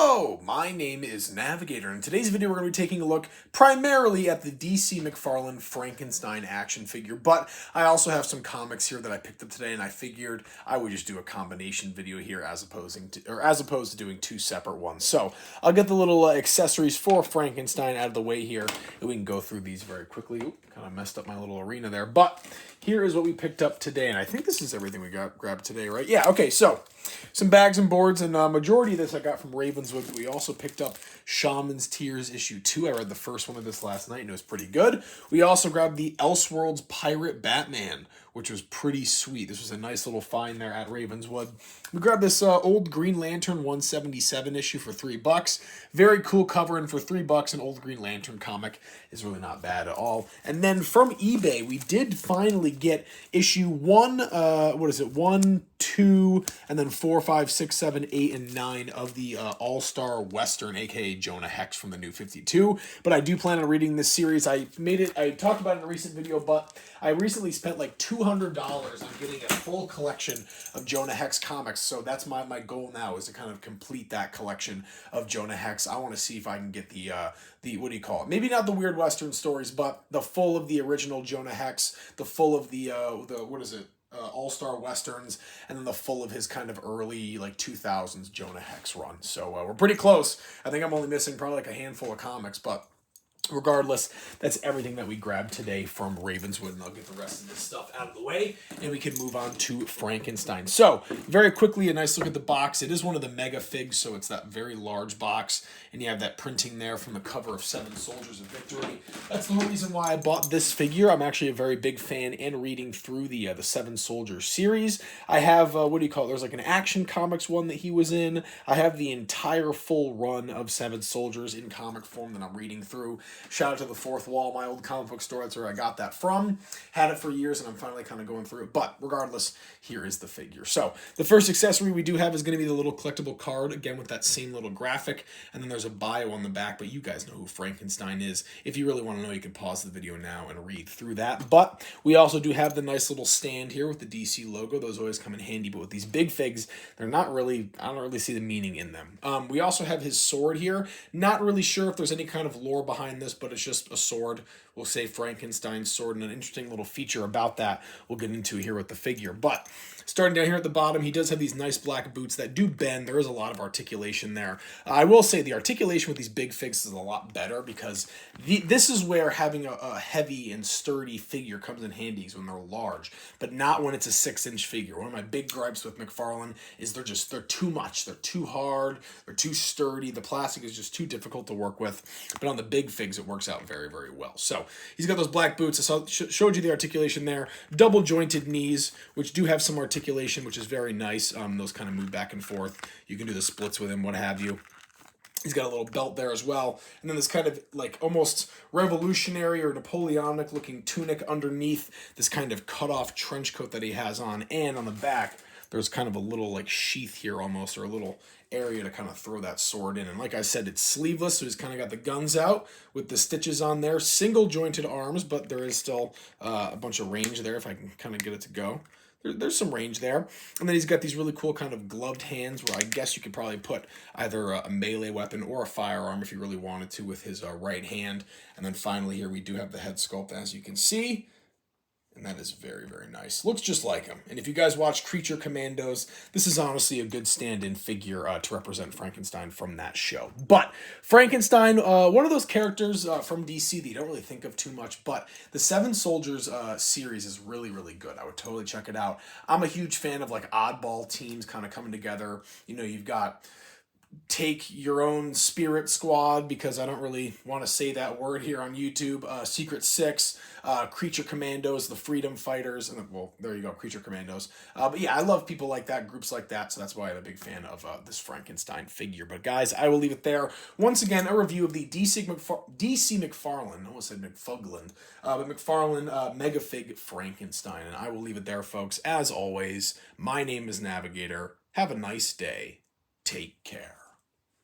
Hello, my name is Navigator. In today's video, we're going to be taking a look primarily at the DC McFarlane Frankenstein action figure, but I also have some comics here that I picked up today, and I figured I would just do a combination video here as opposed to doing two separate ones. So I'll get the little accessories for Frankenstein out of the way here, and we can go through these very quickly. Oop, kind of messed up my little arena there, but here is what we picked up today, and I think this is everything we grabbed today, right? Yeah, okay, so some bags and boards, and majority of this I got from Ravenswood. We also picked up Shaman's Tears issue 2. I read the first one of this last night, and it was pretty good. We also grabbed the Elseworlds Pirate Batman, which was pretty sweet. This was a nice little find there at Ravenswood. We grabbed this old Green Lantern 177 issue for $3. Very cool cover, and for $3, an old Green Lantern comic is really not bad at all. And then from eBay, we did finally get issue 1, 2, and then 4, 5, 6, 7, 8, and 9 of the All-Star Western, aka Jonah Hex from the New 52. But I do plan on reading this series. I talked about it in a recent video, but I recently spent like $200 on getting a full collection of Jonah Hex comics. So that's my goal now, is to kind of complete that collection of Jonah Hex. I want to see if I can get the what do you call it? Maybe not the Weird Western stories, but the full of the original Jonah Hex, the full of the what is it? All-Star Westerns, and then the full of his kind of early, like, 2000s Jonah Hex run. So we're pretty close. I think I'm only missing probably like a handful of comics, but regardless, that's everything that we grabbed today from Ravenswood, and I'll get the rest of this stuff out of the way, and we can move on to Frankenstein. So, very quickly, a nice look at the box. It is one of the mega figs, so it's that very large box, and you have that printing there from the cover of Seven Soldiers of Victory. That's the whole reason why I bought this figure. I'm actually a very big fan and reading through the Seven Soldiers series. I have, there's like an Action Comics one that he was in. I have the entire full run of Seven Soldiers in comic form that I'm reading through. Shout out to the Fourth Wall, my old comic book store. That's where I got that from. Had it for years, and I'm finally kind of going through it. But regardless, here is the figure. So the first accessory we do have is going to be the little collectible card, again with that same little graphic. And then there's a bio on the back, but you guys know who Frankenstein is. If you really want to know, you can pause the video now and read through that. But we also do have the nice little stand here with the DC logo. Those always come in handy. But with these big figs, they're not really, I don't really see the meaning in them. We also have his sword here. Not really sure if there's any kind of lore behind this, but it's just a sword. We'll say Frankenstein's sword, and an interesting little feature about that we'll get into here with the figure. But starting down here at the bottom, he does have these nice black boots that do bend. There is a lot of articulation there. I will say the articulation with these big figs is a lot better, because this is where having a heavy and sturdy figure comes in handy, is when they're large, but not when it's a 6-inch figure. One of my big gripes with McFarlane is they're too much. They're too hard. They're too sturdy. The plastic is just too difficult to work with. But on the big figs, it works out very, very well. So he's got those black boots. I showed you the articulation there. Double jointed knees, which do have some articulation, which is very nice. Those kind of move back and forth. You can do the splits with him, what have you. He's got a little belt there as well. And then this kind of like almost revolutionary or Napoleonic looking tunic underneath this kind of cut off trench coat that he has on. And on the back, there's kind of a little like sheath here almost, or a little area to kind of throw that sword in. And like I said, it's sleeveless, so he's kind of got the guns out with the stitches on there. Single jointed arms, but there is still a bunch of range there if I can kind of get it to go. There's some range there. And then he's got these really cool kind of gloved hands, where I guess you could probably put either a melee weapon or a firearm if you really wanted to with his right hand. And then finally here we do have the head sculpt, as you can see. And that is very, very nice. Looks just like him. And if you guys watch Creature Commandos, this is honestly a good stand-in figure to represent Frankenstein from that show. But Frankenstein, one of those characters from DC that you don't really think of too much, but the Seven Soldiers series is really, really good. I would totally check it out. I'm a huge fan of like oddball teams kind of coming together. You know, you've got Take Your Own Spirit Squad, because I don't really want to say that word here on YouTube. Secret Six, Creature Commandos, the Freedom Fighters, and well, there you go, Creature Commandos. But yeah, I love people like that, groups like that, so that's why I'm a big fan of this Frankenstein figure. But guys, I will leave it there. Once again, a review of the DC McFarlane, I almost said McFugland, but McFarlane Mega Fig Frankenstein, and I will leave it there, folks. As always, my name is Navigator. Have a nice day. Take care.